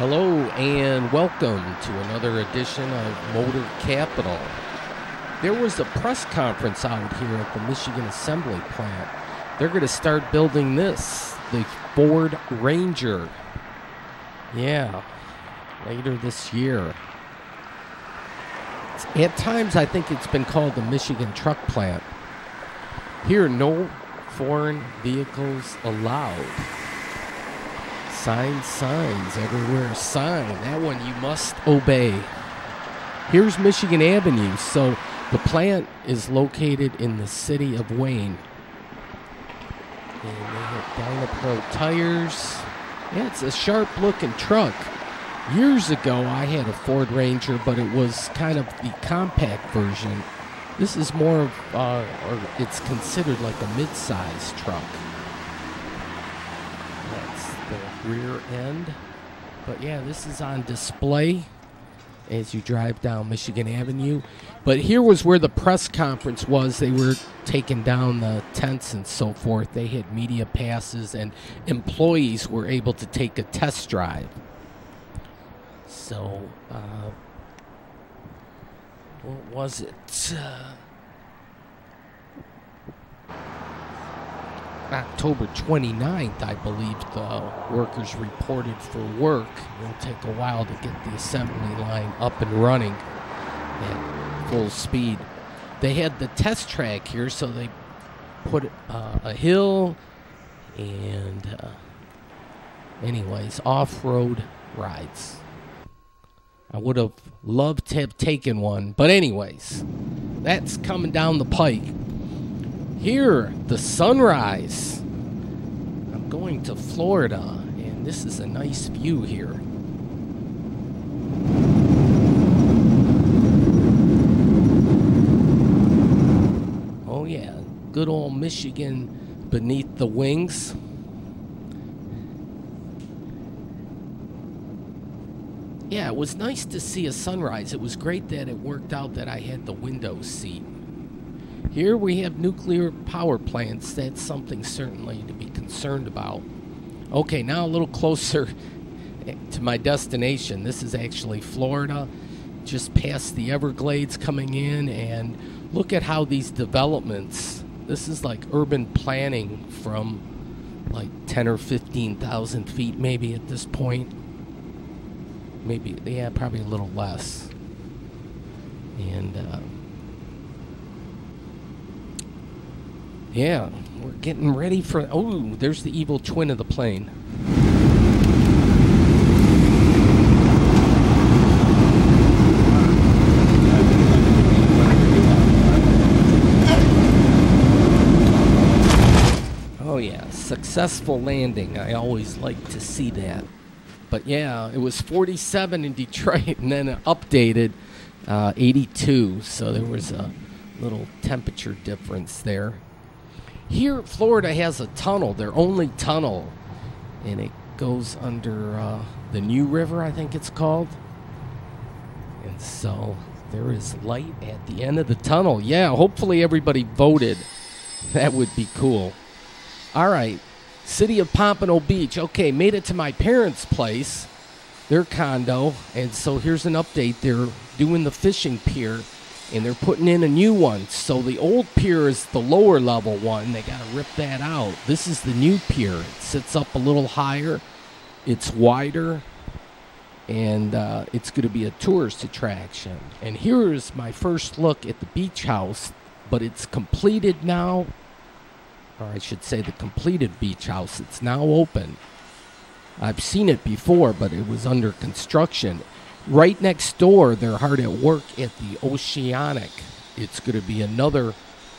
Hello and welcome to another edition of Motor Capital. There was a press conference out here at the Michigan Assembly Plant. They're going to start building this, the Ford Ranger. Yeah, later this year. At times I think it's been called the Michigan Truck Plant. Here, no foreign vehicles allowed. Signs everywhere. Sign. That one you must obey. Here's Michigan Avenue. So the plant is located in the city of Wayne. And they have Dynapro tires. Yeah, it's a sharp-looking truck. Years ago, I had a Ford Ranger, but it was kind of the compact version. This is more of, or it's considered like a mid-size truck. The rear end. But yeah, this is on display as you drive down Michigan Avenue. But here was where the press conference was. They were taking down the tents and so forth. They had media passes and employees were able to take a test drive. So, what was it? October 29th, I believe the workers reported for work. It'll take a while to get the assembly line up and running at full speed. They had the test track here, so they put a hill and, anyways, off-road rides. I would have loved to have taken one, but anyways, that's coming down the pike. Here, the sunrise. I'm going to Florida, and this is a nice view here. Oh yeah, good old Michigan beneath the wings. Yeah, it was nice to see a sunrise. It was great that it worked out that I had the window seat. Here we have nuclear power plants. That's something certainly to be concerned about. Okay, now a little closer to my destination. This is actually Florida, just past the Everglades coming in, and look at how these developments, this is like urban planning from like 10 or 15,000 feet maybe at this point. Maybe, yeah, probably a little less. And, yeah, we're getting ready for... Oh, there's the evil twin of the plane. Oh, yeah, successful landing. I always like to see that. But, yeah, it was 47 in Detroit and then updated 82. So there was a little temperature difference there. Here, Florida has a tunnel, their only tunnel, and it goes under the New River, I think it's called. And so there is light at the end of the tunnel. Yeah, hopefully everybody voted. That would be cool. All right, city of Pompano Beach. Okay, made it to my parents' place, their condo, and so here's an update. They're doing the fishing pier. And they're putting in a new one. So the old pier is the lower level one. They got to rip that out. This is the new pier. It sits up a little higher. It's wider. And it's going to be a tourist attraction. And here's my first look at the beach house. But it's completed now. Or I should say the completed beach house. It's now open. I've seen it before, but it was under construction. Right next door, they're hard at work at the Oceanic. It's going to be another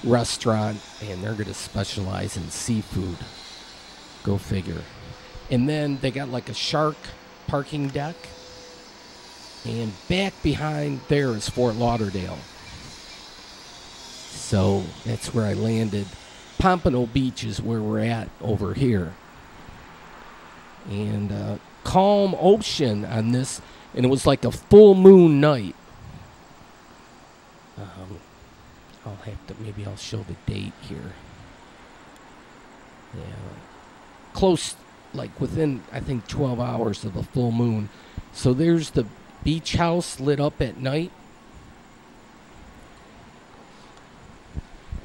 restaurant, and they're going to specialize in seafood. Go figure. And then they got like a shark parking deck. And back behind there is Fort Lauderdale. So that's where I landed. Pompano Beach is where we're at over here. And calm ocean on this. And it was like a full moon night. I'll have to, maybe I'll show the date here. Yeah. Close, like within, I think, 12 hours of a full moon. So there's the beach house lit up at night.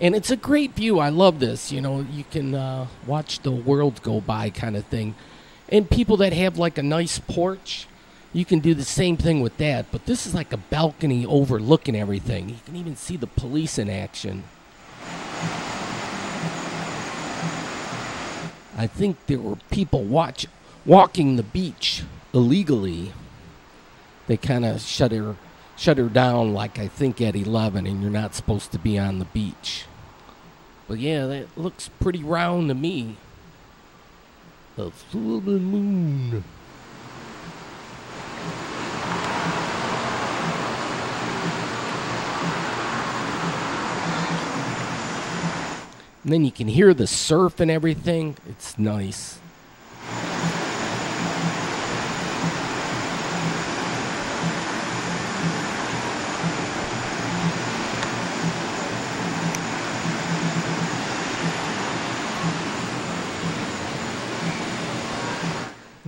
And it's a great view. I love this. You know, you can watch the world go by kind of thing. And people that have like a nice porch, you can do the same thing with that. But this is like a balcony overlooking everything. You can even see the police in action. I think there were people walking the beach illegally. They kind of shut her down, like I think at 11, and you're not supposed to be on the beach. But yeah, that looks pretty round to me. The full moon. And then you can hear the surf and everything. It's nice.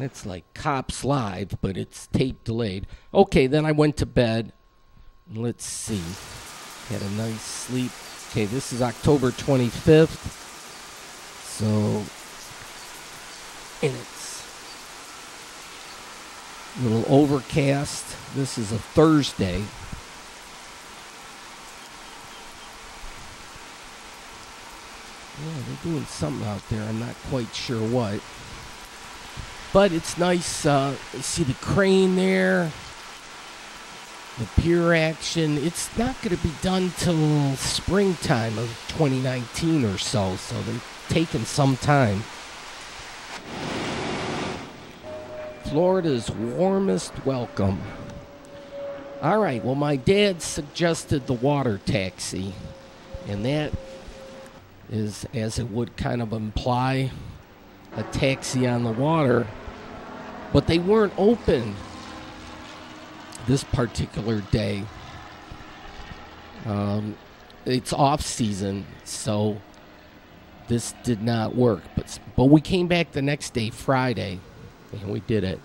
It's like Cops Live, but it's tape delayed. Okay, then I went to bed. Let's see. Had a nice sleep. Okay, this is October 25th. So, and it's a little overcast. This is a Thursday. Yeah, they're doing something out there. I'm not quite sure what. But it's nice. You see the crane there. The pier action. It's not going to be done till springtime of 2019 or so. So they're taking some time. Florida's warmest welcome. All right. Well, my dad suggested the water taxi. And that is, as it would kind of imply, a taxi on the water, but they weren't open this particular day. It's off season, so this did not work. But we came back the next day, Friday, and we did it.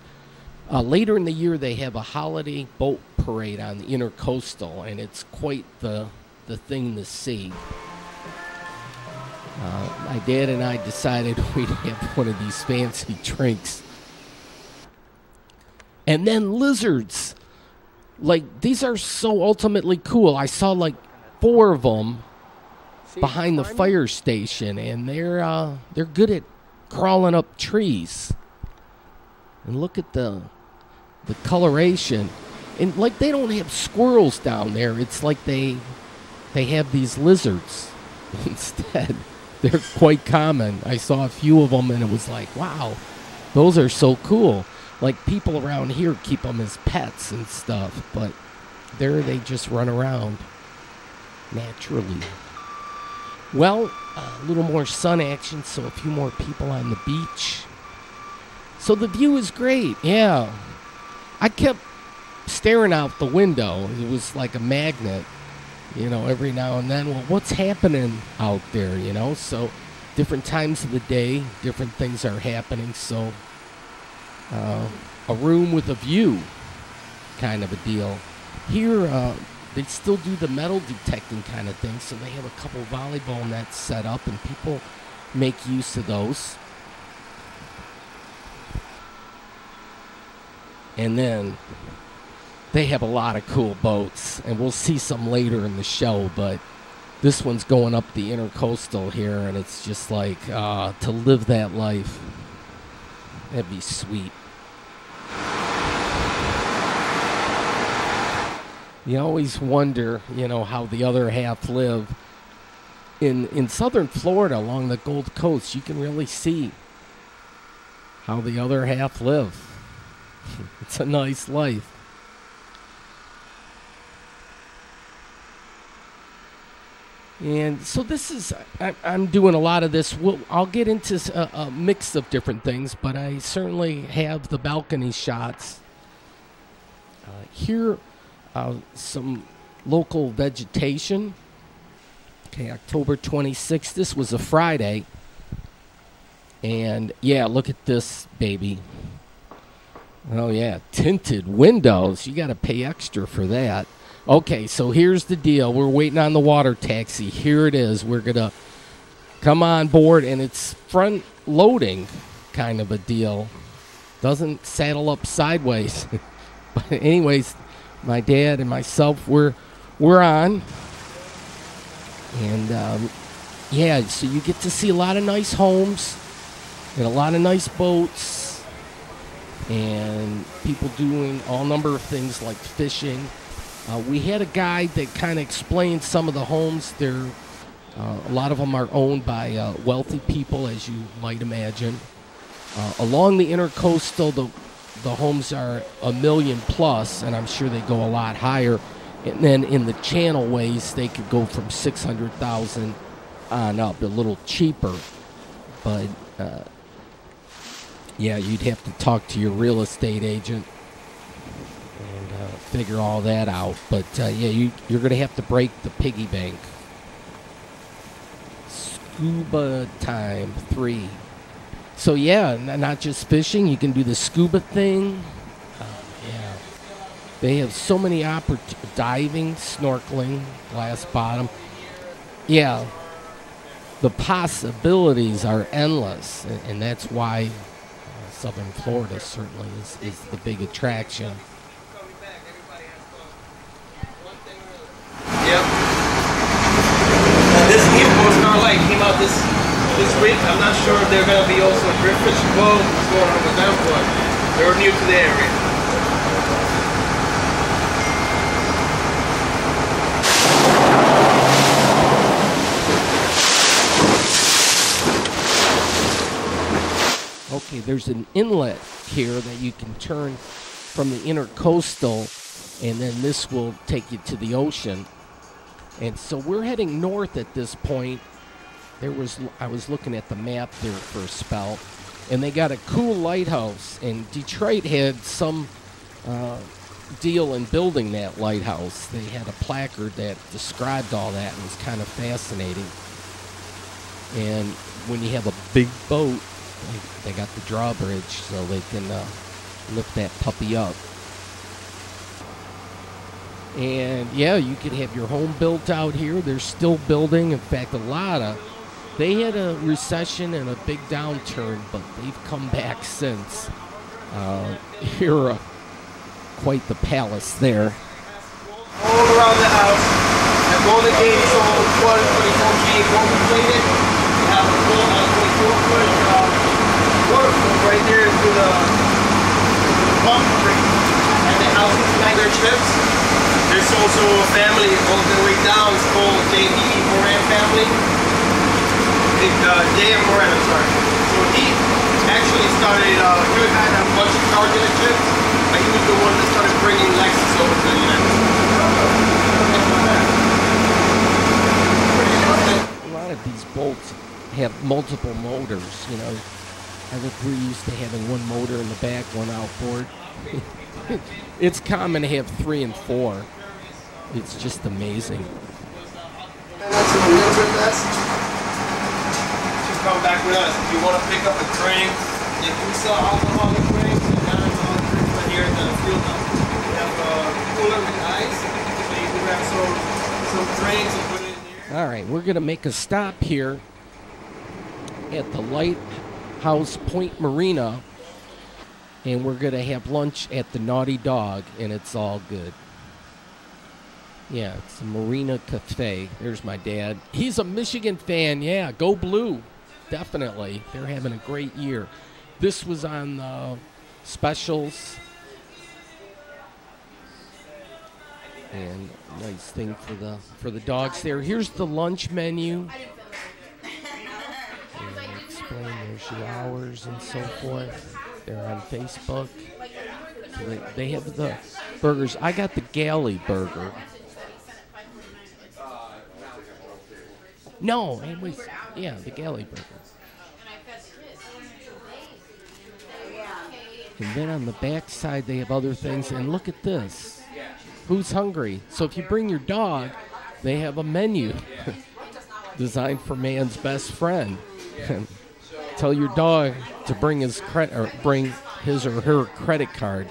Later in the year, they have a holiday boat parade on the Intercoastal, and it's quite the thing to see. My dad and I decided we'd have one of these fancy drinks. And then lizards. Like, these are so ultimately cool. I saw like 4 of them behind the fire station, and they're good at crawling up trees. And look at the coloration. And like, they don't have squirrels down there. It's like they have these lizards instead. They're quite common. I saw a few of them, and it was like, wow, those are so cool. Like, people around here keep them as pets and stuff, but there they just run around naturally. Well, a little more sun action, so a few more people on the beach. So the view is great, yeah. I kept staring out the window. It was like a magnet. You know, every now and then, well, what's happening out there, you know? So, different times of the day, different things are happening. So, a room with a view kind of a deal. Here, they still do the metal detecting kind of thing. So, they have a couple volleyball nets set up, and people make use of those. And then they have a lot of cool boats, and we'll see some later in the show, but this one's going up the Intercoastal here, and it's just like, to live that life, that'd be sweet. You always wonder, you know, how the other half live. In southern Florida, along the Gold Coast, you can really see how the other half live. It's a nice life. And so this is, I'm doing a lot of this. I'll get into a mix of different things, but I certainly have the balcony shots. Here, some local vegetation. Okay, October 26th. This was a Friday. And, yeah, look at this baby. Oh, yeah, tinted windows. You got to pay extra for that. Okay, so here's the deal. We're waiting on the water taxi. Here it is. We're going to come on board, and it's front loading kind of a deal. Doesn't saddle up sideways. But anyways, my dad and myself, we're on. And, yeah, so you get to see a lot of nice homes and a lot of nice boats. And people doing all number of things like fishing. We had a guide that kind of explained some of the homes. A lot of them are owned by wealthy people, as you might imagine. Along the intercoastal, the homes are $1 million plus, and I'm sure they go a lot higher. And then in the channel ways, they could go from $600,000 on up, a little cheaper. But yeah, you'd have to talk to your real estate agent and figure all that out. But yeah, you're going to have to break the piggy bank. Scuba time 3. So yeah, not just fishing. You can do the scuba thing. Yeah, they have so many diving, snorkeling, glass bottom. Yeah, the possibilities are endless, and that's why Southern Florida certainly is the big attraction. Yep. This new postcard light came out this week. I'm not sure if they're going to be also a drift fish boat. What's going on with them, but they're new to the area. Okay, there's an inlet here that you can turn from the intercoastal, and then this will take you to the ocean. And so we're heading north at this point. I was looking at the map there for a spell, and they got a cool lighthouse, and Detroit had some deal in building that lighthouse. They had a placard that described all that and was kind of fascinating. And when you have a big boat, they got the drawbridge so they can lift that puppy up. And yeah, you could have your home built out here. They're still building. In fact, they had a recession and a big downturn, but they've come back since. Here, quite the palace there. All around the house, and all the gates all 24 feet, all completed. You have a full 24-foot waterfall right there to the palm tree. And the house is behind their trips. There's also a family all the way down. It's called J.D. Moran family. J.M. Moran, I'm sorry. So he actually started, he had a bunch of car dealerships, but he was the one that started bringing Lexus over to the United States. A lot of these boats have multiple motors, you know. I think we're used to having one motor in the back, one outboard. It's common to have 3 and 4. It's just amazing. And that's a winter vest. Just come back with us. If you want to pick up a drink, if we sell alcoholic drinks and non-alcoholic drinks right here in the field house. We have a cooler with ice, so you can grab some drinks and put it in there. All right, we're going to make a stop here at the Lighthouse Point Marina, and we're going to have lunch at the Naughty Dog, and it's all good. Yeah, it's a Marina Cafe. There's my dad. He's a Michigan fan. Yeah, go Blue. Definitely. They're having a great year. This was on the specials. And nice thing for the dogs there. Here's the lunch menu. And explain there's your hours and so forth. They're on Facebook. So they have the burgers. I got the Galley burger. No, it was, yeah, the Galley burger. And then on the back side, they have other things. And look at this. Who's hungry? So if you bring your dog, they have a menu designed for man's best friend. Tell your dog to bring his or her credit card.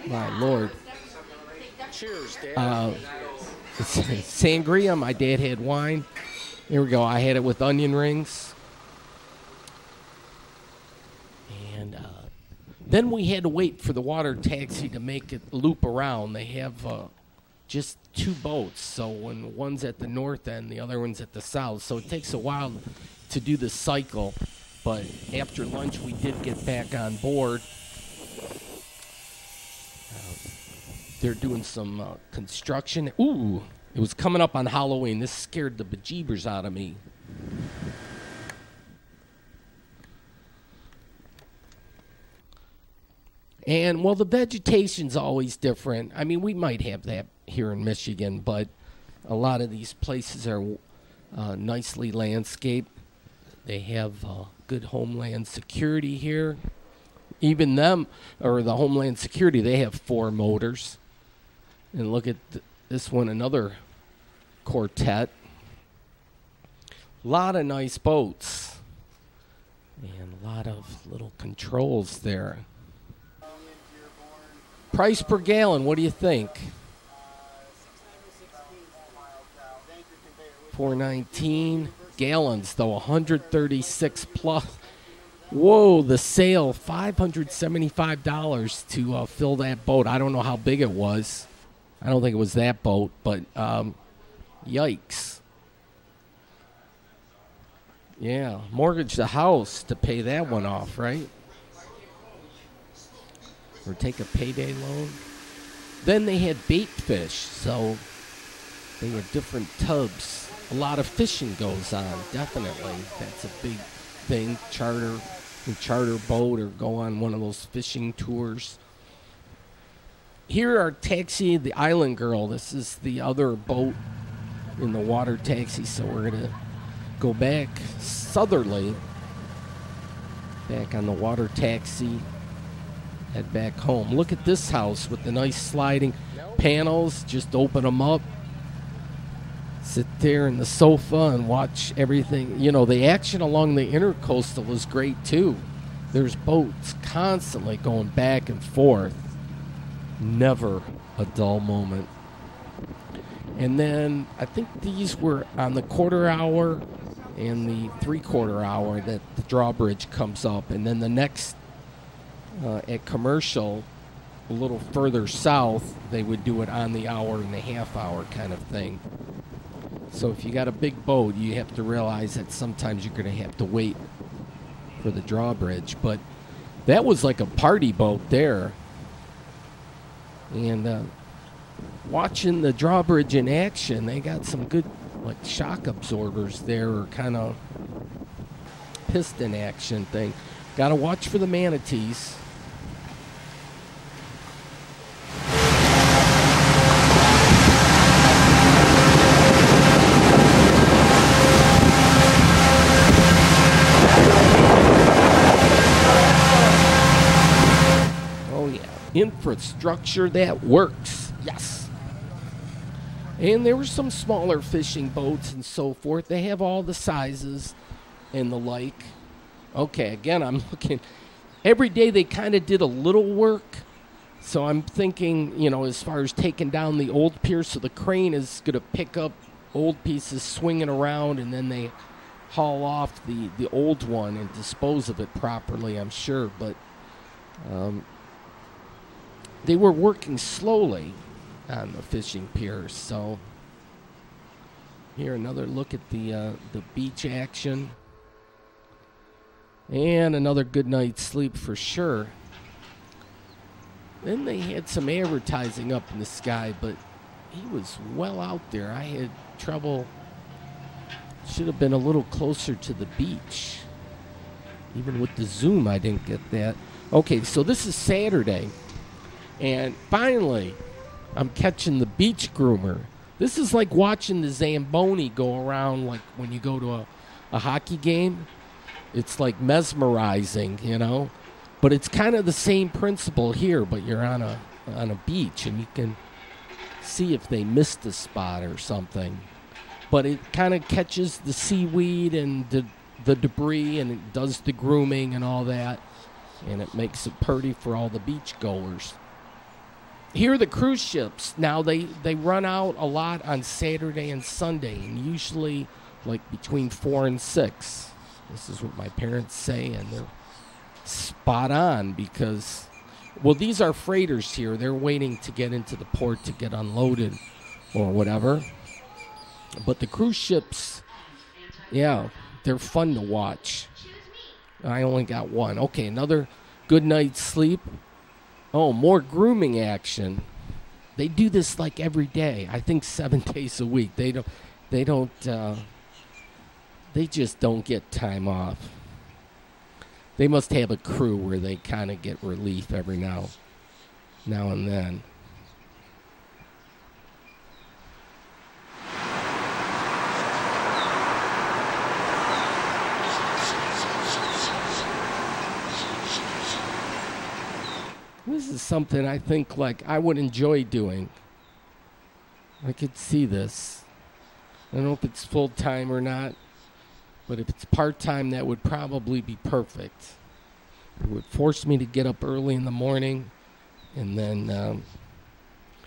My Lord. Cheers, Dad. Sangria. My dad had wine. Here we go. I had it with onion rings. And then we had to wait for the water taxi to make it loop around. They have just 2 boats. So when one's at the north end, the other one's at the south. So it takes a while to do the cycle. But after lunch, we did get back on board. They're doing some construction. Ooh, it was coming up on Halloween. This scared the bejeebers out of me. And, well, the vegetation's always different. I mean, we might have that here in Michigan, but a lot of these places are nicely landscaped. They have good Homeland Security here. Even them, or the Homeland Security, they have 4 motors. And look at this one, another quartet. A lot of nice boats. And a lot of little controls there. Price per gallon, what do you think? $4.19 gallons, though, 136 plus. Whoa, the sale, $575 to fill that boat. I don't know how big it was. I don't think it was that boat, but yikes. Yeah, mortgage the house to pay that one off, right? Or take a payday loan. Then they had bait fish, so they had different tubs. A lot of fishing goes on, definitely. That's a big thing. Charter boat or go on one of those fishing tours. Here are Taxi the Island Girl. This is the other boat in the water taxi, so we're going to go back southerly, back on the water taxi, head back home. Look at this house with the nice sliding panels. Just open them up, sit there in the sofa and watch everything. You know, the action along the intercoastal is great too. There's boats constantly going back and forth. Never a dull moment. And then I think these were on the quarter hour and the 3/4 hour that the drawbridge comes up. And then the next at Commercial, a little further south, they would do it on the hour and a half hour kind of thing. So if you got a big boat, you have to realize that sometimes you're going to have to wait for the drawbridge. But that was like a party boat there. And watching the drawbridge in action, they got some good like shock absorbers there, or kind of piston action thing. Got to watch for the manatees. Infrastructure that works. Yes. And there were some smaller fishing boats and so forth. They have all the sizes and the like. Okay, again, I'm looking. Every day they kind of did a little work. So I'm thinking, you know, as far as taking down the old pier, so the crane is going to pick up old pieces swinging around, and then they haul off the old one and dispose of it properly, I'm sure. But they were working slowly on the fishing piers. So here, another look at the beach action. And another good night's sleep for sure. Then they had some advertising up in the sky, but he was well out there. I had trouble. Should have been a little closer to the beach. Even with the zoom, I didn't get that. Okay, so this is Saturday. And finally, I'm catching the beach groomer. This is like watching the Zamboni go around, like when you go to a hockey game. It's like mesmerizing, you know. But it's kind of the same principle here, but you're on a beach, and you can see if they missed a spot or something. But it kind of catches the seaweed and the debris, and it does the grooming and all that. and it makes it pretty for all the beach goers. Here are the cruise ships. Now, they run out a lot on Saturday and Sunday, and usually like between 4 and 6. This is what my parents say, and they're spot on because, well, these are freighters here. They're waiting to get into the port to get unloaded or whatever. But the cruise ships, yeah, they're fun to watch. I only got one. Okay, another good night's sleep. Oh, more grooming action. They do this like every day. I think 7 days a week. They just don't get time off. They must have a crew where they kind of get relief every now and then. This is something I think like I would enjoy doing. I could see this. I don't know if it's full-time or not, but if it's part-time, that would probably be perfect. It would force me to get up early in the morning, and then,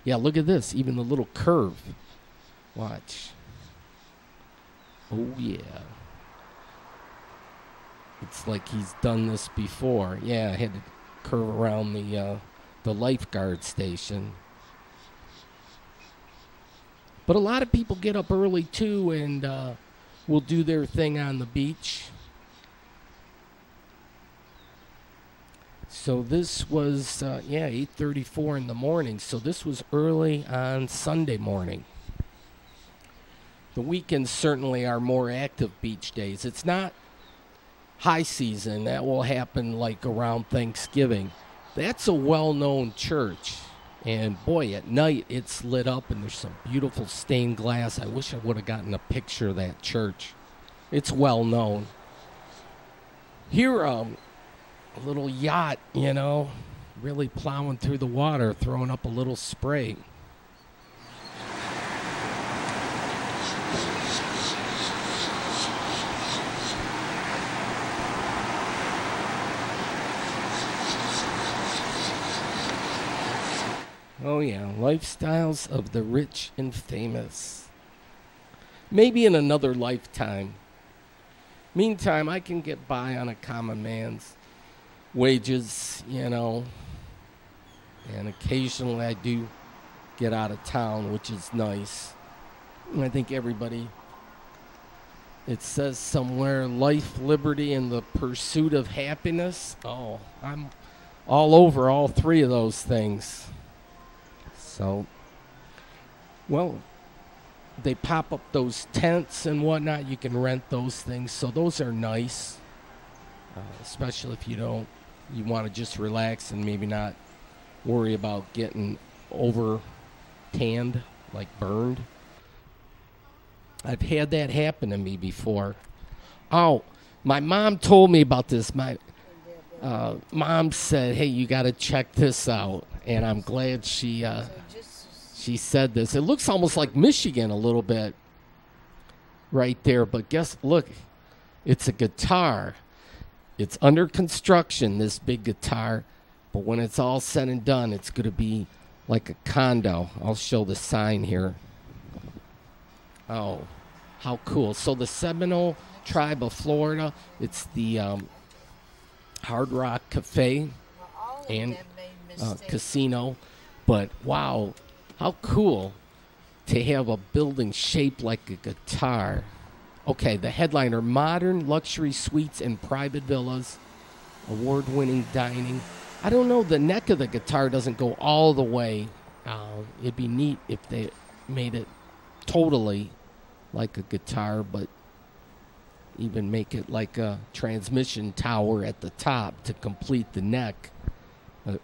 yeah, look at this, even the little curve. Watch. Oh, yeah. It's like he's done this before. Yeah, I had to curve around the lifeguard station. But a lot of people get up early too and will do their thing on the beach. So this was 8:34 in the morning. So this was early on Sunday morning. The weekends certainly are more active beach days. It's not high season. That will happen like around Thanksgiving. That's a well-known church, and boy, at night it's lit up and there's some beautiful stained glass. I wish I would have gotten a picture of that church. It's well known. Here, a little yacht, really plowing through the water, throwing up a little spray. Oh, yeah, lifestyles of the rich and famous. Maybe in another lifetime. Meantime, I can get by on a common man's wages, and occasionally I do get out of town, which is nice. And I think everybody, it says somewhere, life, liberty, and the pursuit of happiness. Oh, I'm all over all three of those things. So, well, they pop up those tents and whatnot. You can rent those things. So those are nice, especially if you want to just relax and maybe not worry about getting over tanned, like burned. I've had that happen to me before. Oh, my mom told me about this. My mom said, hey, you got to check this out. And I'm glad she said this. It looks almost like Michigan a little bit right there. But look, it's a guitar. It's under construction, this big guitar. But when it's all said and done, it's going to be like a condo. I'll show the sign here. Oh, how cool. So the Seminole tribe of Florida, it's the Hard Rock Cafe and casino. But wow, how cool to have a building shaped like a guitar. Okay, the headliner, modern luxury suites and private villas, award-winning dining. I don't know, the neck of the guitar doesn't go all the way. It'd be neat if they made it totally like a guitar, but even make it like a transmission tower at the top to complete the neck.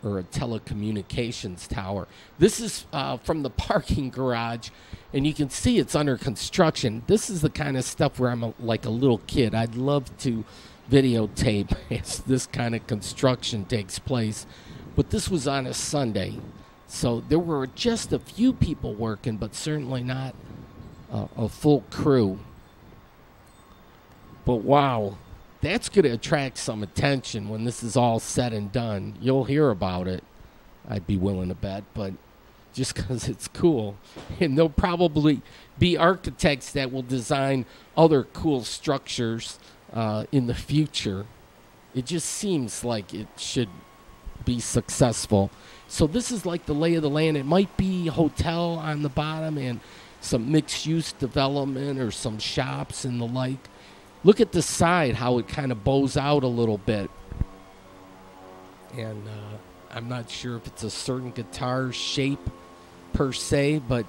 Or a telecommunications tower. This is from the parking garage, and you can see it's under construction. This is the kind of stuff where I'm like a little kid. I'd love to videotape as this kind of construction takes place. But this was on a Sunday, so there were just a few people working, but certainly not a full crew. But wow, that's going to attract some attention when this is all said and done. You'll hear about it, I'd be willing to bet, but just because it's cool. And there'll probably be architects that will design other cool structures in the future. It just seems like it should be successful. So this is like the lay of the land. It might be a hotel on the bottom and some mixed-use development or some shops and the like. Look at the side, how it kind of bows out a little bit. And I'm not sure if it's a certain guitar shape per se, but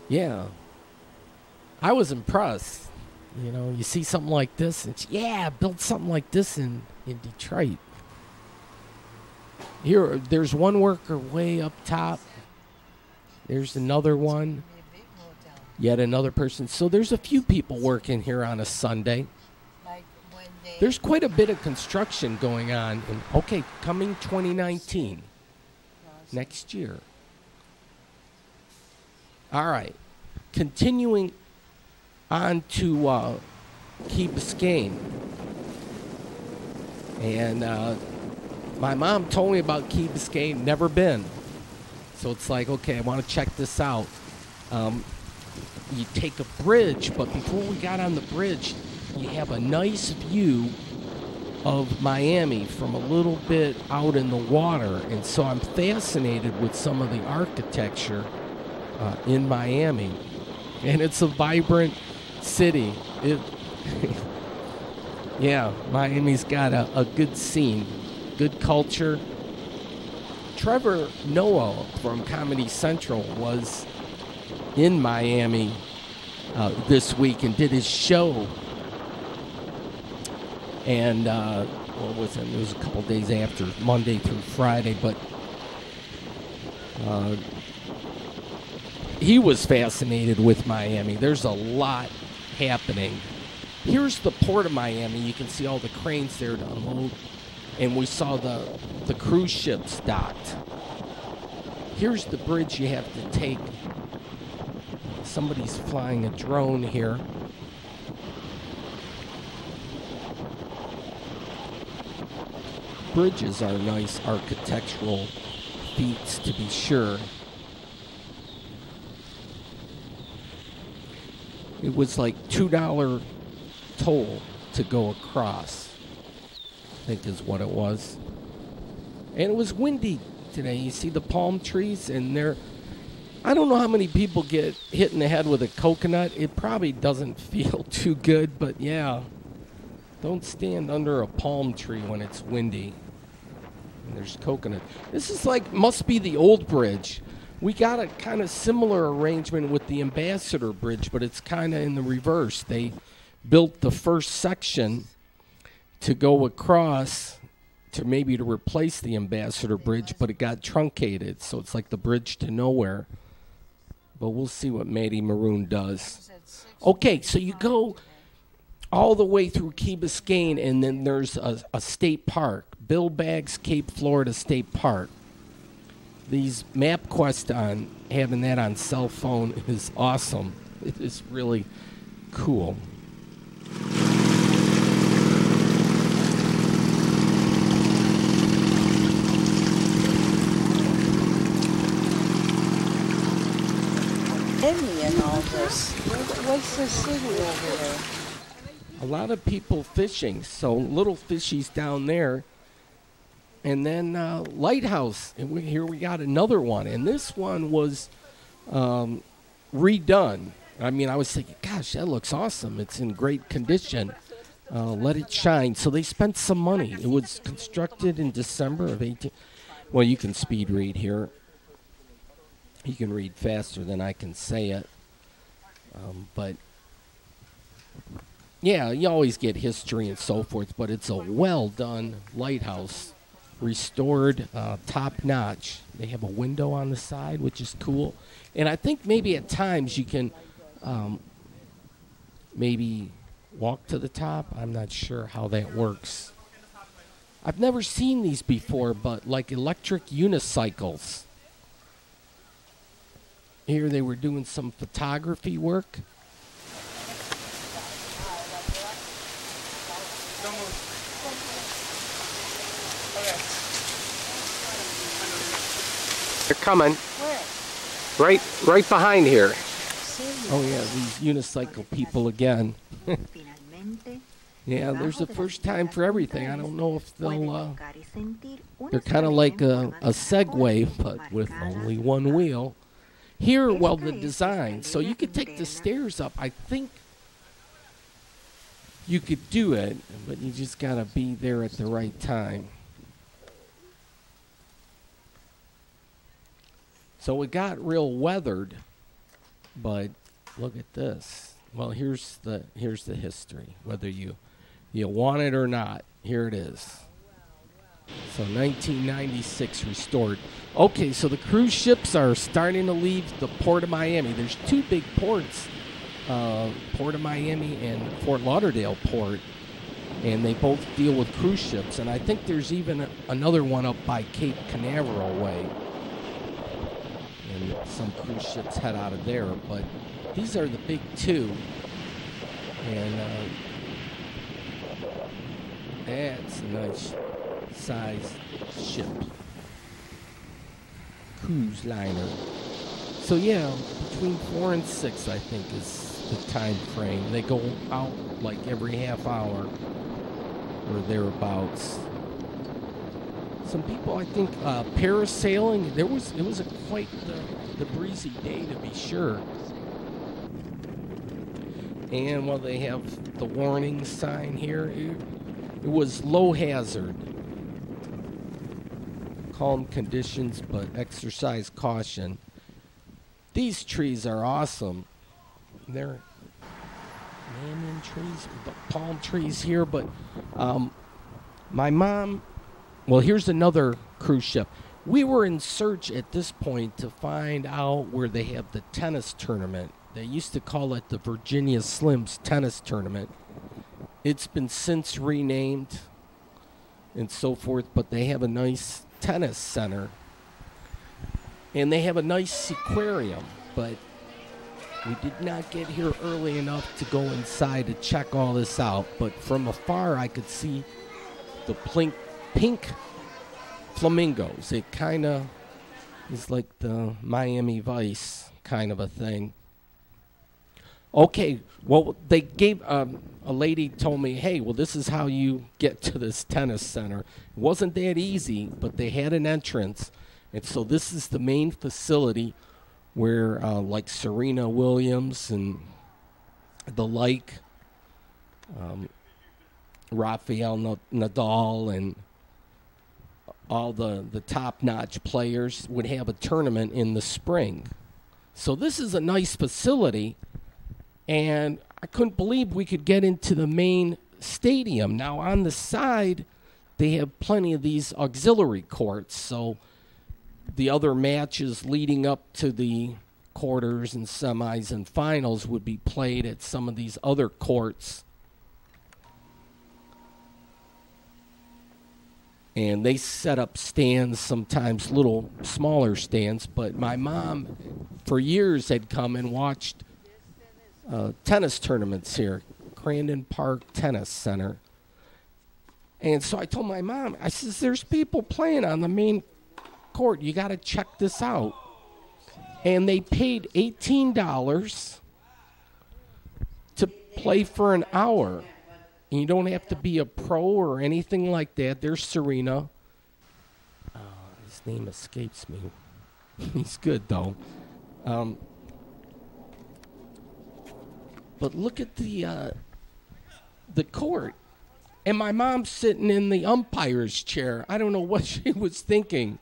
yeah. I was impressed. You know, you see something like this, and build something like this in Detroit. Here, there's one worker way up top. There's another one. Yet another person. So there's a few people working here on a Sunday. There's quite a bit of construction going on. And, coming 2019. Next year. All right. Continuing on to Key Biscayne. And my mom told me about Key Biscayne. Never been. So it's like, okay, I want to check this out. You take a bridge, but before we got on the bridge, you have a nice view of Miami from a little bit out in the water. And so I'm fascinated with some of the architecture in Miami. And it's a vibrant city. Miami's got a good scene, good culture. Trevor Noah from Comedy Central was in Miami this week and did his show. And what was it? It was a couple days after, Monday through Friday. But he was fascinated with Miami. There's a lot happening. Here's the port of Miami. You can see all the cranes there to unload. And we saw the cruise ships docked. Here's the bridge you have to take. Somebody's flying a drone here. Bridges are nice architectural feats, to be sure. It was like $2 toll to go across, I think is what it was. And it was windy today. You see the palm trees, and I don't know how many people get hit in the head with a coconut. It probably doesn't feel too good, but yeah. Don't stand under a palm tree when it's windy. And there's coconut. This is must be the old bridge. We got a kind of similar arrangement with the Ambassador Bridge, but it's kind of in the reverse. They built the first section to go across to replace the Ambassador Bridge, but it got truncated, so it's like the bridge to nowhere. But we'll see what Maddie Maroon does. Okay, so you go all the way through Key Biscayne, and then there's a state park, Bill Baggs Cape Florida State Park. These MapQuest having that on cell phone is awesome. It is really cool. And all this. What's the city over there? A lot of people fishing, so little fishies down there. And then Lighthouse, and here we got another one. And this one was redone. I mean, I was thinking, gosh, that looks awesome. It's in great condition. Let it shine. So they spent some money. It was constructed in December of 18. Well, you can speed read here. You can read faster than I can say it. But, yeah, you always get history and so forth, but it's a well-done lighthouse, restored, top-notch. They have a window on the side, which is cool. And I think maybe at times you can maybe walk to the top. I'm not sure how that works. I've never seen these before, but like electric unicycles. Here they were doing some photography work. They're coming. Where? Right behind here. Sí. Oh yeah, these unicycle people again. Yeah, there's a first time for everything. I don't know if they'll, they're kind of like a Segway, but with only one wheel. Here, well, the design. So you could take the stairs up. I think you could do it, but you just got to be there at the right time. So it got real weathered, but look at this. Well, here's the history, whether you want it or not. Here it is. So 1996 restored. Okay, so the cruise ships are starting to leave the Port of Miami. There's two big ports, Port of Miami and Fort Lauderdale Port, and they both deal with cruise ships. And I think there's even another one up by Cape Canaveral way. And some cruise ships head out of there, but these are the big two. And that's a nice size ship. Cruise liner. So yeah, between 4 and 6 I think is the time frame. They go out like every half hour or thereabouts. Some people, I think, parasailing. It was quite the breezy day, to be sure. And while they have the warning sign here, it was low hazard. Calm conditions, but exercise caution. These trees are awesome. They're banyan trees, palm trees here, but my mom. Well, here's another cruise ship. We were in search at this point to find out where they have the tennis tournament. They used to call it the Virginia Slims Tennis Tournament. It's been since renamed and so forth, but they have a nice tennis center. And they have a nice aquarium, but we did not get here early enough to go inside to check all this out. But from afar, I could see the pink flamingos. It kind of is like the Miami Vice kind of a thing. Okay, well, they gave, a lady told me, hey, well, this is how you get to this tennis center. It wasn't that easy, but they had an entrance. And so this is the main facility where, like Serena Williams and the like, Rafael Nadal and all the top-notch players would have a tournament in the spring. So this is a nice facility, and I couldn't believe we could get into the main stadium. Now, on the side, they have plenty of these auxiliary courts, so the other matches leading up to the quarters and semis and finals would be played at some of these other courts. And they set up stands, sometimes little smaller stands, but my mom for years had come and watched tennis tournaments here, Crandon Park Tennis Center. And so I told my mom, I says, there's people playing on the main court. You got to check this out. And they paid $18 to play for an hour. And you don't have to be a pro or anything like that. There's Serena. His name escapes me. He's good, though. But look at the court. And my mom's sitting in the umpire's chair. I don't know what she was thinking.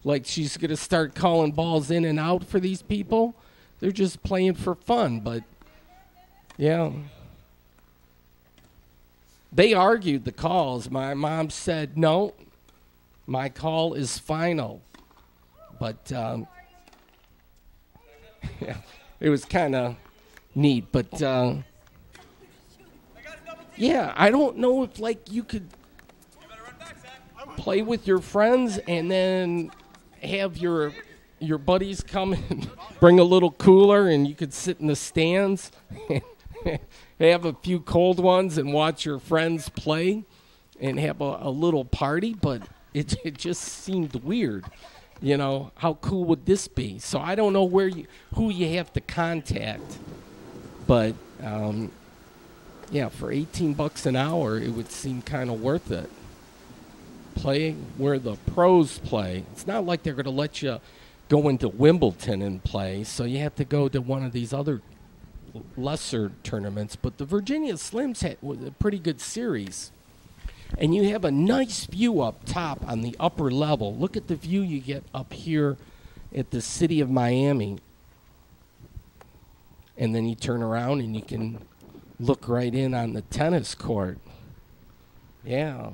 Like she's going to start calling balls in and out for these people. They're just playing for fun. But, yeah. They argued the calls. My mom said, no, my call is final. But yeah, it was kind of neat. But, yeah, I don't know if, like, you could play with your friends and then have your buddies come and bring a little cooler and you could sit in the stands and have a few cold ones and watch your friends play and have a little party, but it just seemed weird. You know, how cool would this be? So I don't know who you have to contact, but yeah, for $18 an hour, it would seem kind of worth it. Play where the pros play. It's not like they're going to let you go into Wimbledon and play, so you have to go to one of these other lesser tournaments. But the Virginia Slims was a pretty good series. And you have a nice view up top on the upper level. Look at the view you get up here at the city of Miami. And then you turn around and you can look right in on the tennis court. Yeah.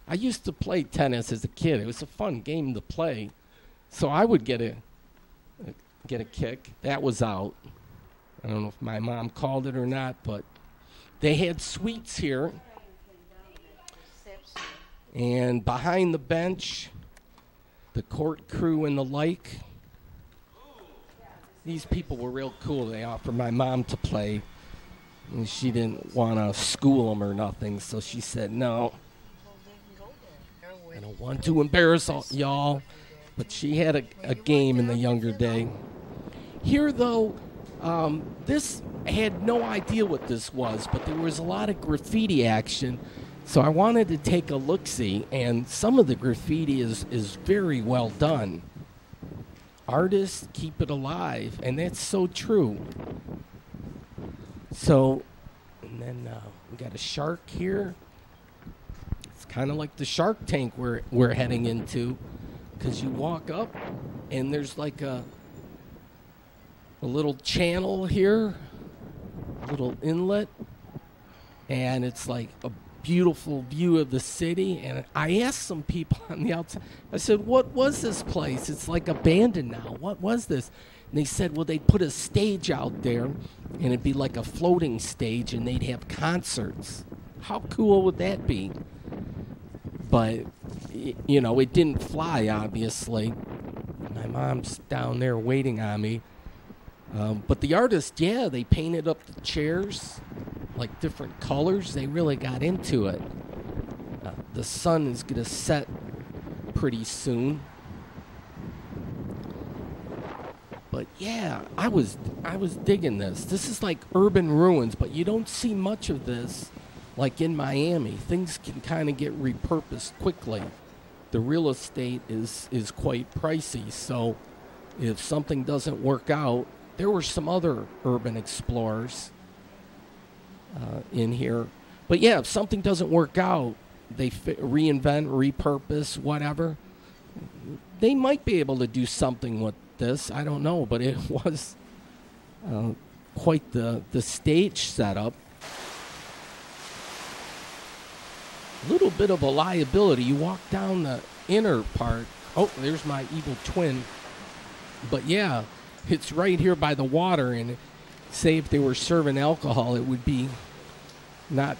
I used to play tennis as a kid. It was a fun game to play. So I would get a kick. That was out. I don't know if my mom called it or not, but they had suites here. And behind the bench, the court crew and the like. These people were real cool. They offered my mom to play. And she didn't want to school them or nothing, so she said, no. I don't want to embarrass y'all. But she had a game in the younger day. Here, though, this I had no idea what this was, but there was a lot of graffiti action. So I wanted to take a look-see, and some of the graffiti is very well done. Artists keep it alive, and that's so true. So, and then we got a shark here. It's kind of like the Shark Tank we're heading into, because you walk up, and there's like a little channel here, a little inlet, and it's like a beautiful view of the city. And I asked some people on the outside, I said, what was this place? It's like abandoned now. What was this? And they said, well, they'd put a stage out there, and it'd be like a floating stage, and they'd have concerts. How cool would that be? But, you know, it didn't fly, obviously. My mom's down there waiting on me. But the artists, yeah, they painted up the chairs, like different colors. They really got into it. The sun is going to set pretty soon. But yeah, I was digging this. This is like urban ruins, but you don't see much of this like in Miami. Things can kind of get repurposed quickly. The real estate is quite pricey, so if something doesn't work out, there were some other urban explorers in here. But yeah, if something doesn't work out, they reinvent, repurpose, whatever. They might be able to do something with this. I don't know, but it was quite the stage setup. A little bit of a liability. You walk down the inner part. Oh, there's my evil twin. But yeah, it's right here by the water, and say if they were serving alcohol, it would be not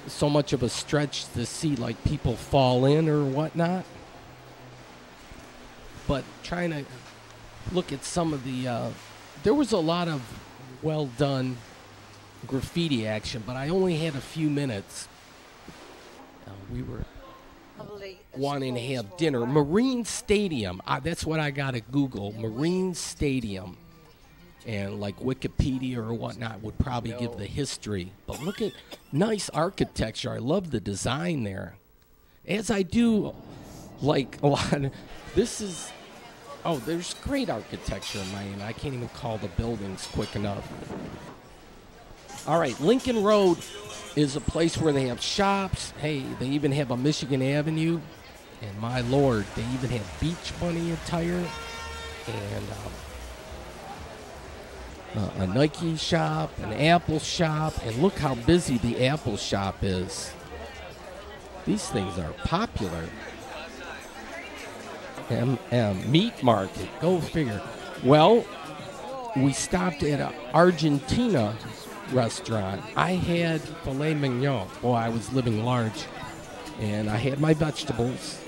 so much of a stretch to see like people fall in or whatnot. But trying to look at some of the there was a lot of well done graffiti action, but I only had a few minutes. We were wanting to have dinner. Marine Stadium. That's what I got to Google. Marine Stadium. And like Wikipedia or whatnot would probably give the history. But look at nice architecture. I love the design there. As I do like a lot of, this is, oh, there's great architecture in Miami. I can't even call the buildings quick enough. All right, Lincoln Road is a place where they have shops. Hey, they even have a Michigan Avenue. And my Lord, they even have Beach Bunny attire. And a Nike shop, an Apple shop. And look how busy the Apple shop is. These things are popular. Meat market, go figure. Well, we stopped at an Argentina restaurant. I had filet mignon. Boy, I was living large. And I had my vegetables.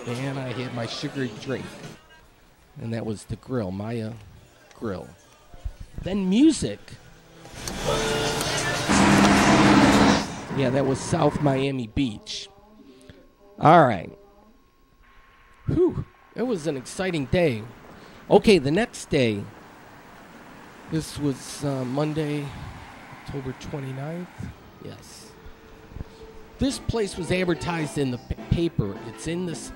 And I had my sugary drink. And that was the grill, Maya Grill. Then music. Yeah, that was South Miami Beach. All right. Whew, it was an exciting day. Okay, the next day, this was Monday, October 29th. Yes. This place was advertised in the paper. It's in this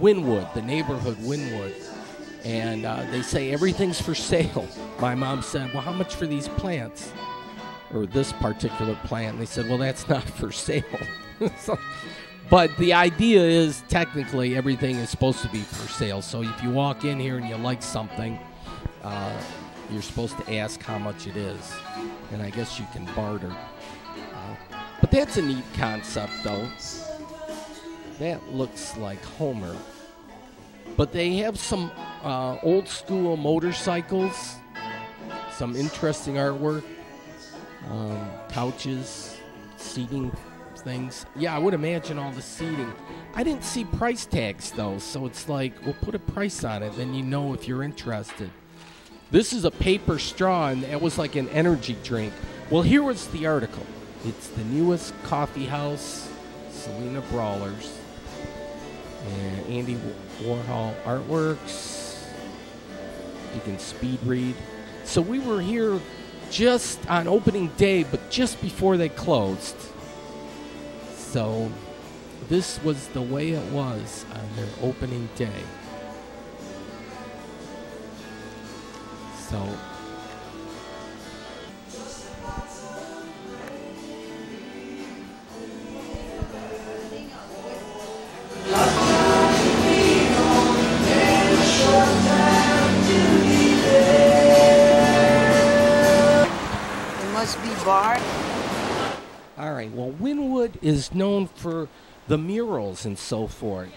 Wynwood, the neighborhood Wynwood. And they say everything's for sale. My mom said, well, how much for these plants? Or this particular plant. And they said, well, that's not for sale. So, but the idea is technically everything is supposed to be for sale. So if you walk in here and you like something, you're supposed to ask how much it is. And I guess you can barter. But that's a neat concept, though. That looks like Homer. But they have some old school motorcycles, some interesting artwork, couches, seating things. Yeah, I would imagine all the seating. I didn't see price tags, though, so it's like, we'll put a price on it, then you know if you're interested. This is a paper straw, and that was like an energy drink. Well, here was the article. It's the newest coffee house, Selena Brawlers, and Andy Warhol artworks. You can speed read. So we were here just on opening day, but just before they closed. So this was the way it was on their opening day. So Must be bar. all right, well, Wynwood is known for the murals and so forth.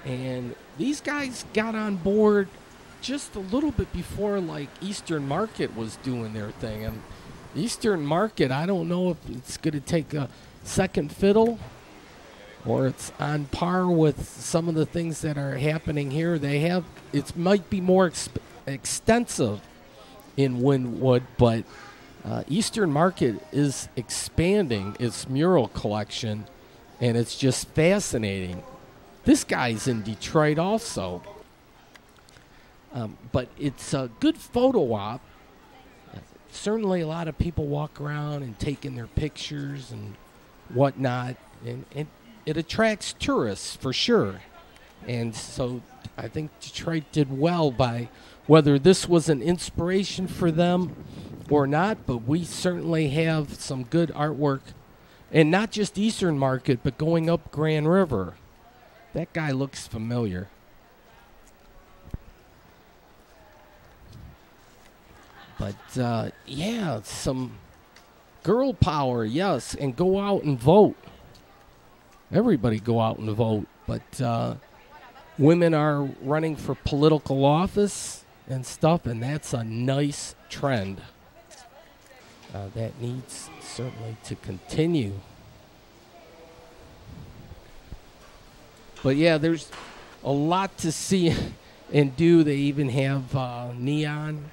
And these guys got on board just a little bit before, like, Eastern Market was doing their thing. And Eastern Market, I don't know if it's going to take a second fiddle or it's on par with some of the things that are happening here. They have, it might be more extensive in Wynwood, but Eastern Market is expanding its mural collection, and it's just fascinating. This guy's in Detroit also. But it's a good photo op. Certainly a lot of people walk around and taking their pictures and whatnot, and it attracts tourists for sure. And so I think Detroit did well by, whether this was an inspiration for them or not, but we certainly have some good artwork. And not just Eastern Market, but going up Grand River. That guy looks familiar. But, yeah, some girl power, yes, and go out and vote. Everybody go out and vote. But women are running for political office and stuff, and that's a nice trend. That needs certainly to continue. But, yeah, there's a lot to see and do. They even have neon.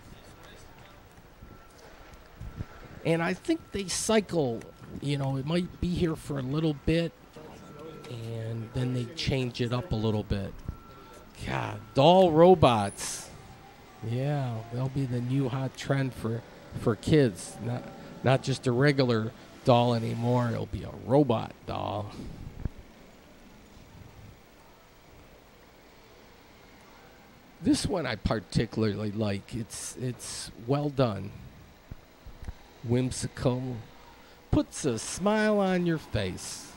And I think they cycle, you know, it might be here for a little bit, and then they change it up a little bit. God, doll robots. Yeah, they'll be the new hot trend for kids. Not just a regular doll anymore. It'll be a robot doll. This one I particularly like. It's well done. Whimsical. Puts a smile on your face.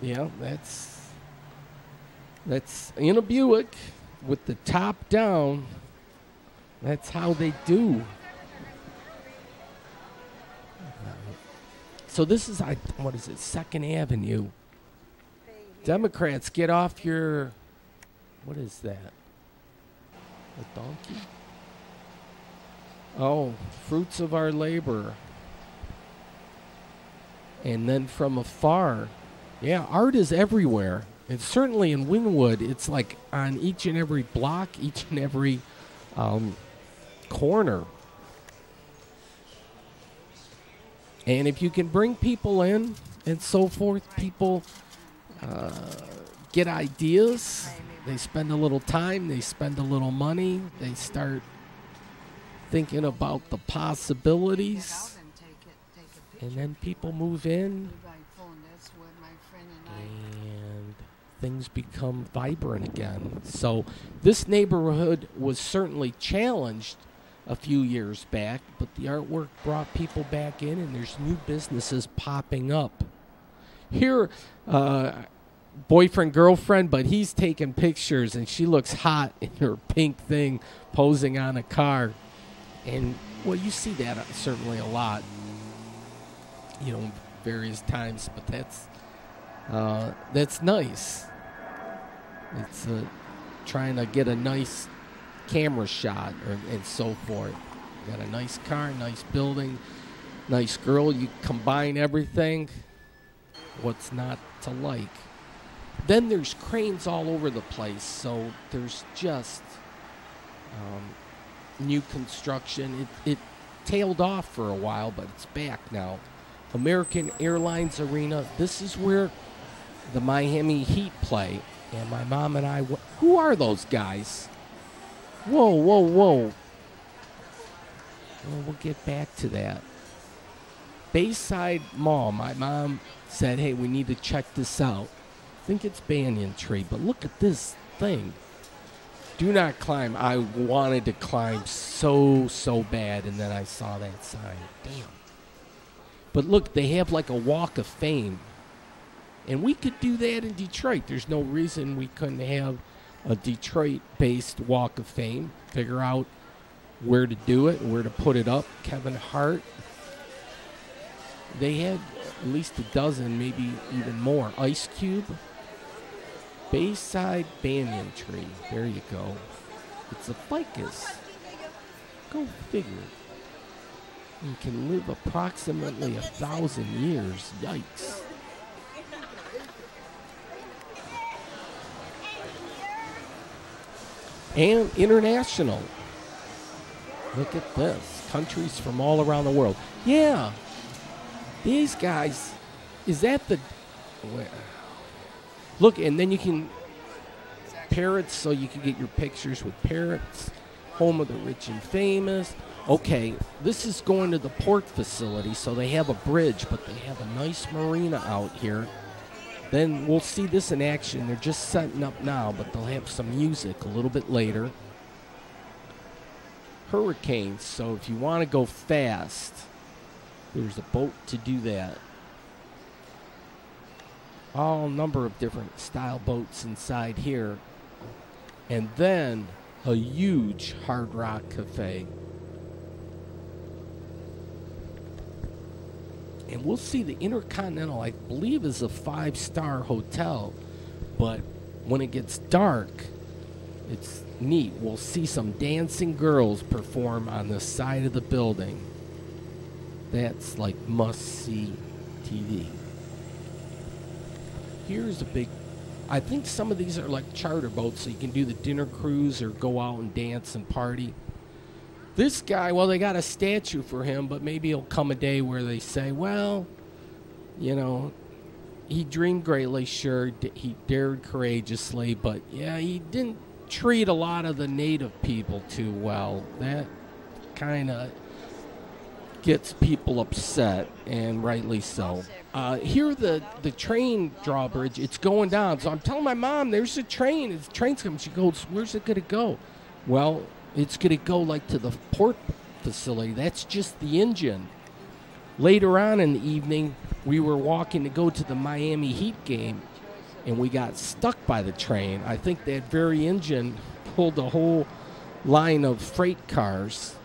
Yeah, that's in a Buick with the top down. That's how they do. So this is, what is it, 2nd Avenue. Democrats, get off your, what is that? A donkey? Oh, fruits of our labor. And then from afar. Yeah, art is everywhere. And certainly in Wynwood, it's like on each and every block, each and every corner. And if you can bring people in and so forth. People get ideas. They spend a little time. They spend a little money. They start thinking about the possibilities. And then people move in. And things become vibrant again. So this neighborhood was certainly challenged a few years back, but the artwork brought people back in, and there's new businesses popping up. Here, boyfriend, girlfriend, but he's taking pictures, and she looks hot in her pink thing posing on a car. And, well, you see that certainly a lot, you know, various times, but that's nice. It's trying to get a nice camera shot and so forth. You got a nice car, nice building, nice girl. You combine everything. What's not to like? Then there's cranes all over the place. So there's just new construction. It tailed off for a while, but it's back now. American Airlines Arena. This is where the Miami Heat play. And my mom and I, who are those guys? Whoa, whoa, whoa. Well, we'll get back to that. Bayside Mall. My mom said, hey, we need to check this out. I think it's banyan tree, but look at this thing. Do not climb. I wanted to climb so bad, and then I saw that sign. Damn. But look, they have like a walk of fame. And we could do that in Detroit. There's no reason we couldn't have a Detroit-based walk of fame. Figure out where to do it, where to put it up. Kevin Hart. They had at least a dozen, maybe even more. Ice Cube. Bayside Banyan Tree. There you go. It's a ficus. Go figure. You can live approximately 1,000 years. Yikes. And international. Look at this. Countries from all around the world. Yeah. These guys, is that the... Look, and then you can... Parrots, so you can get your pictures with parrots. Home of the rich and famous. Okay, this is going to the port facility, so they have a bridge, but they have a nice marina out here. Then we'll see this in action. They're just setting up now, but they'll have some music a little bit later. Hurricanes, so if you want to go fast, there's a boat to do that. All number of different style boats inside here. And then a huge Hard Rock Cafe. And we'll see the Intercontinental, I believe, is a 5-star hotel. But when it gets dark, it's neat. We'll see some dancing girls perform on the side of the building. That's like must-see TV. Here's a big... I think some of these are like charter boats, so you can do the dinner cruise or go out and dance and party. This guy, well, they got a statue for him, but maybe it'll come a day where they say, well, you know, he dreamed greatly, sure, he dared courageously, but, yeah, he didn't treat a lot of the native people too well. That kind of gets people upset, and rightly so. Here, the train drawbridge, it's going down. So I'm telling my mom, there's a train. The train's coming. She goes, where's it going to go? Well, it's going to go like to the port facility. That's just the engine. Later on in the evening, we were walking to go to the Miami Heat game, and we got stuck by the train. I think that very engine pulled a whole line of freight cars,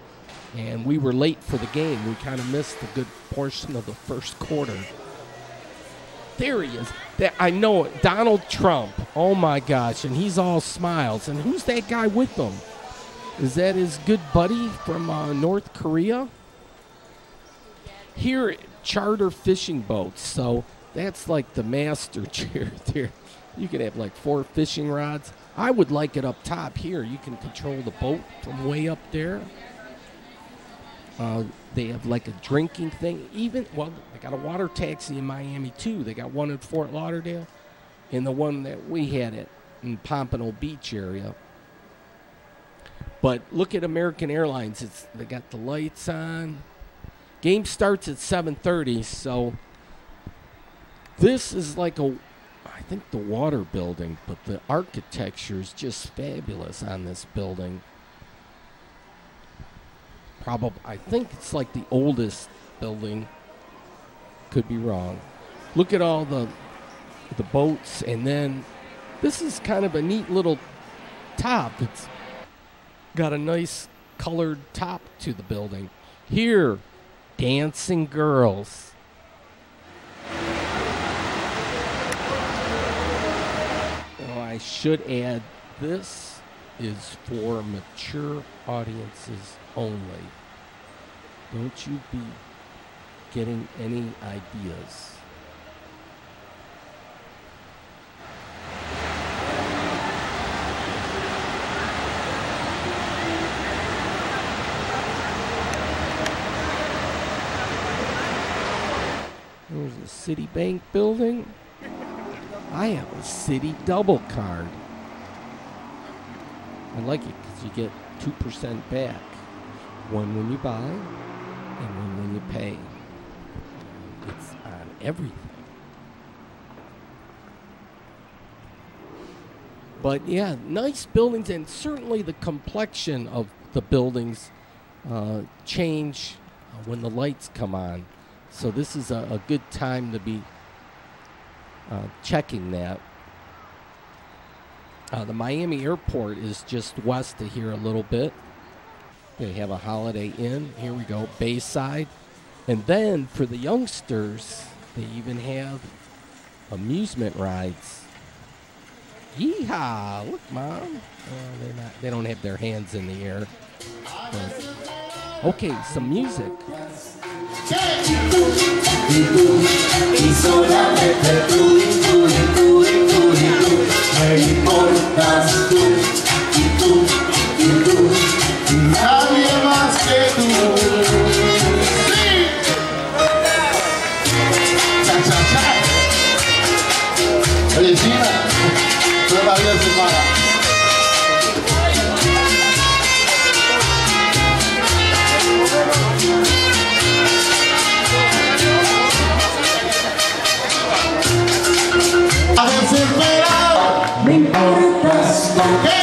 and we were late for the game. We kind of missed a good portion of the first quarter. There he is. I know it. Donald Trump. Oh, my gosh. And he's all smiles. And who's that guy with him? Is that his good buddy from North Korea? Here, charter fishing boats. So that's like the master chair there. You can have like 4 fishing rods. I would like it up top here. You can control the boat from way up there. They have like a drinking thing. Well, they got a water taxi in Miami too. They got one at Fort Lauderdale, and the one that we had at in Pompano Beach area. But look at American Airlines. They got the lights on. Game starts at 7:30, so this is like I think the water building, but the architecture is just fabulous on this building. I think it's like the oldest building. Could be wrong. Look at all the boats, and then this is kind of a neat little top. It's got a nice colored top to the building. Here, dancing girls. Oh, I should add, this is for mature audiences only. Don't you be getting any ideas. There's a Citibank building. I have a Citi double card. I like it because you get 2% back. One when you buy and one when you pay. It's on everything. But yeah, nice buildings, and certainly the complexion of the buildings change when the lights come on. So this is a good time to be checking that. The Miami airport is just west of here a little bit. They have a Holiday Inn. Here we go, Bayside. And then for the youngsters, they even have amusement rides. Yeehaw! Look, Mom. They don't have their hands in the air. But, okay, some music. Nadie más que tú. Cha, cha, cha. Oye, China, todavía se para. A desesperado, me importas con qué.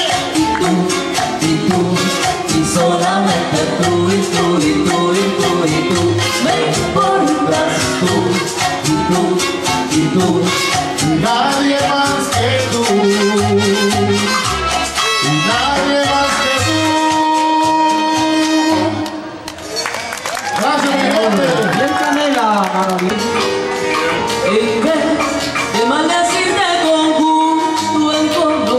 Y solamente tú, y tú, y tú, y tú, y tú, me importas tú, y tú, y tú, nadie más que tú, nadie más que tú. Gracias, mi hombre. En vez de maldecirte con gusto en fondo,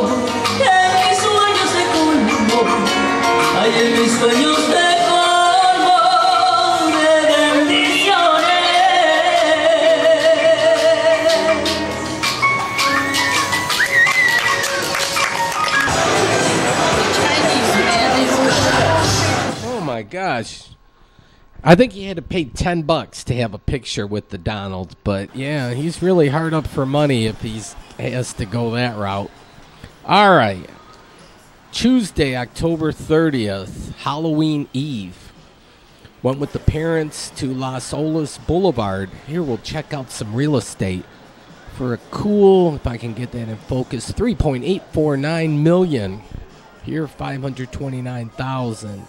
en mis sueños se colmó. Ay, en mis sueños te colmo de bendiciones. Oh my gosh. I think he had to pay $10 to have a picture with the Donald, but yeah, he's really hard up for money if he has to go that route. All right. Tuesday, October 30th, Halloween Eve. Went with the parents to Las Olas Boulevard. Here we'll check out some real estate for a cool, if I can get that in focus, $3.849 million. Here, $529,000.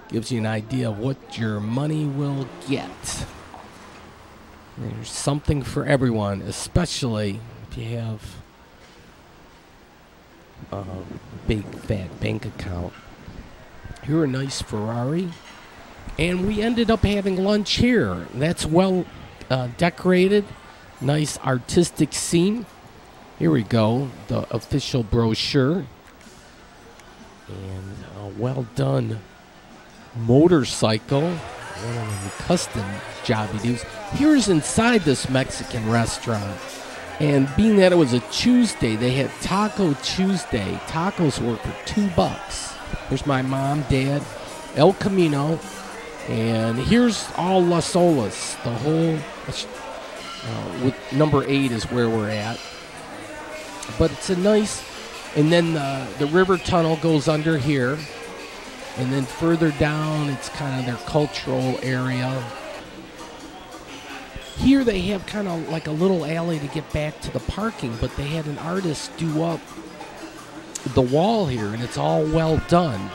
Gives you an idea of what your money will get. There's something for everyone, especially if you have a big fat bank account. Here, a nice Ferrari. And we ended up having lunch here. That's well decorated. Nice artistic scene. Here we go. The official brochure. And a well done motorcycle. One of them custom jobby dudes. Here's inside this Mexican restaurant. And being that it was a Tuesday, they had Taco Tuesday. Tacos were for $2. There's my mom, dad, El Camino, And here's all Las Olas. The whole, with number 8 is where we're at. But it's a nice, and then the river tunnel goes under here. And then further down, it's kind of their cultural area. Here they have kind of like a little alley to get back to the parking, but they had an artist do up the wall here, and it's all well done.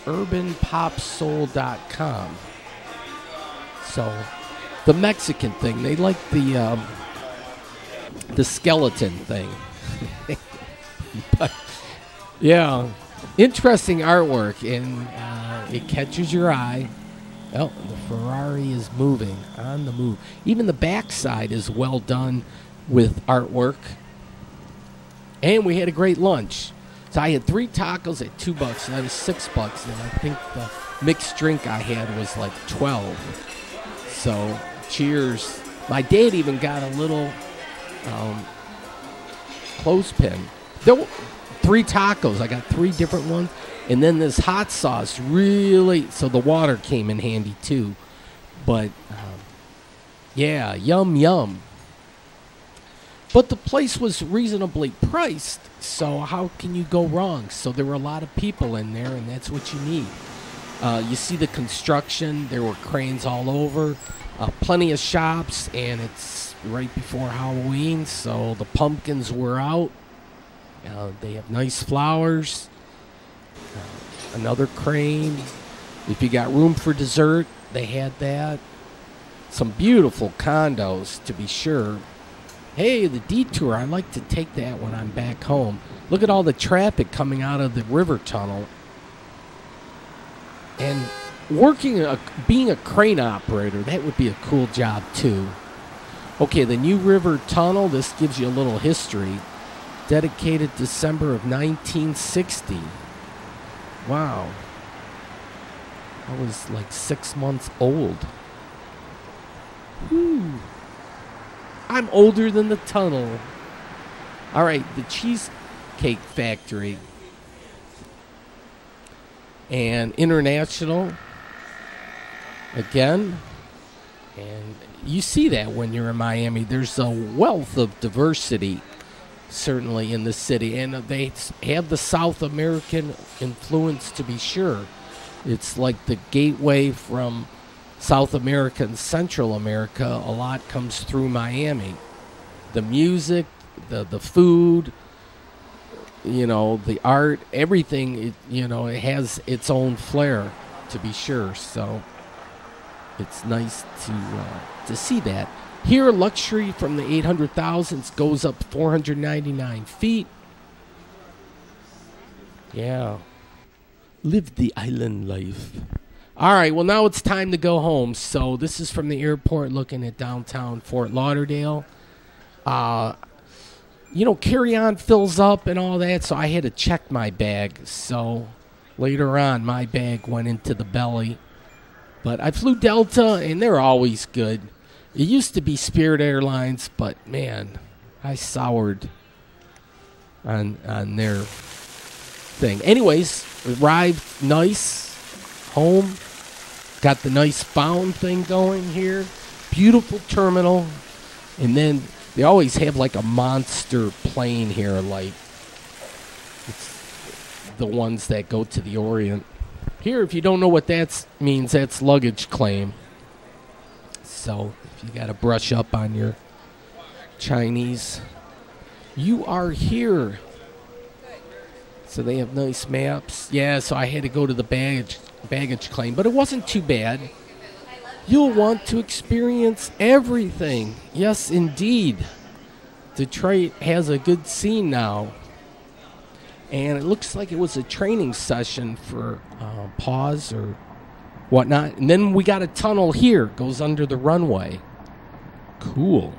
urbanpopsoul.com. So the Mexican thing, they like the skeleton thing. But yeah, interesting artwork, and it catches your eye. Oh, the Ferrari is moving, on the move. Even the backside is well done with artwork. And we had a great lunch. So I had 3 tacos at $2, so that was $6. And I think the mixed drink I had was like 12. So cheers. My dad even got a little clothespin. There were 3 tacos. I got 3 different ones. And then this hot sauce really, so the water came in handy too. But, yeah, yum, yum. But the place was reasonably priced, so how can you go wrong? So there were a lot of people in there, and that's what you need. You see the construction. There were cranes all over. Plenty of shops, and it's right before Halloween, so the pumpkins were out. They have nice flowers. Another crane. If you got room for dessert, they had that. Some beautiful condos, to be sure. Hey, the detour, I like to take that when I'm back home. Look at all the traffic coming out of the river tunnel. And being a crane operator, that would be a cool job too. Okay, the new river tunnel, this gives you a little history. Dedicated December of 1960. Wow. I was like 6 months old. Whew. I'm older than the tunnel. All right, the Cheesecake Factory. And International. Again. And you see that when you're in Miami. There's a wealth of diversity, certainly, in the city. And they have the South American influence, to be sure. It's like the gateway from South America and Central America. A lot comes through Miami. The music, the food, the art, everything, it has its own flair, to be sure. So it's nice to see that. Here, luxury from the 800,000s goes up 499 feet. Yeah. Live the island life. All right, well, now it's time to go home. So this is from the airport looking at downtown Fort Lauderdale. Carry-on fills up and all that, so I had to check my bag. So later on, my bag went into the belly. But I flew Delta, and they're always good. It used to be Spirit Airlines, but, man, I soured on their thing. Anyways, arrived nice, home. Got the nice bound thing going here. Beautiful terminal. And then they always have like a monster plane here, like it's the ones that go to the Orient. Here, if you don't know what that means, that's luggage claim. So if you got to brush up on your Chinese, you are here. So they have nice maps. Yeah, so I had to go to the baggage claim, but it wasn't too bad. You'll want to experience everything. Yes, indeed. Detroit has a good scene now. And it looks like it was a training session for pause or whatnot. And then we got a tunnel here. Goes under the runway. Cool.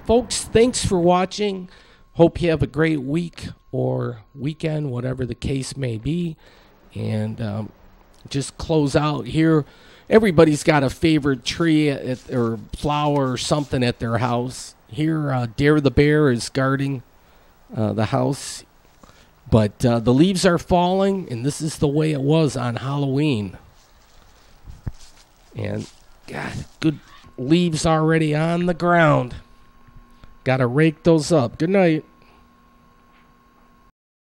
Folks, thanks for watching. Hope you have a great week or weekend, whatever the case may be. And just close out here. Everybody's got a favorite tree or flower or something at their house. Here, Dare the Bear is guarding the house. But the leaves are falling, and this is the way it was on Halloween. And, God, good leaves already on the ground. Got to rake those up. Good night.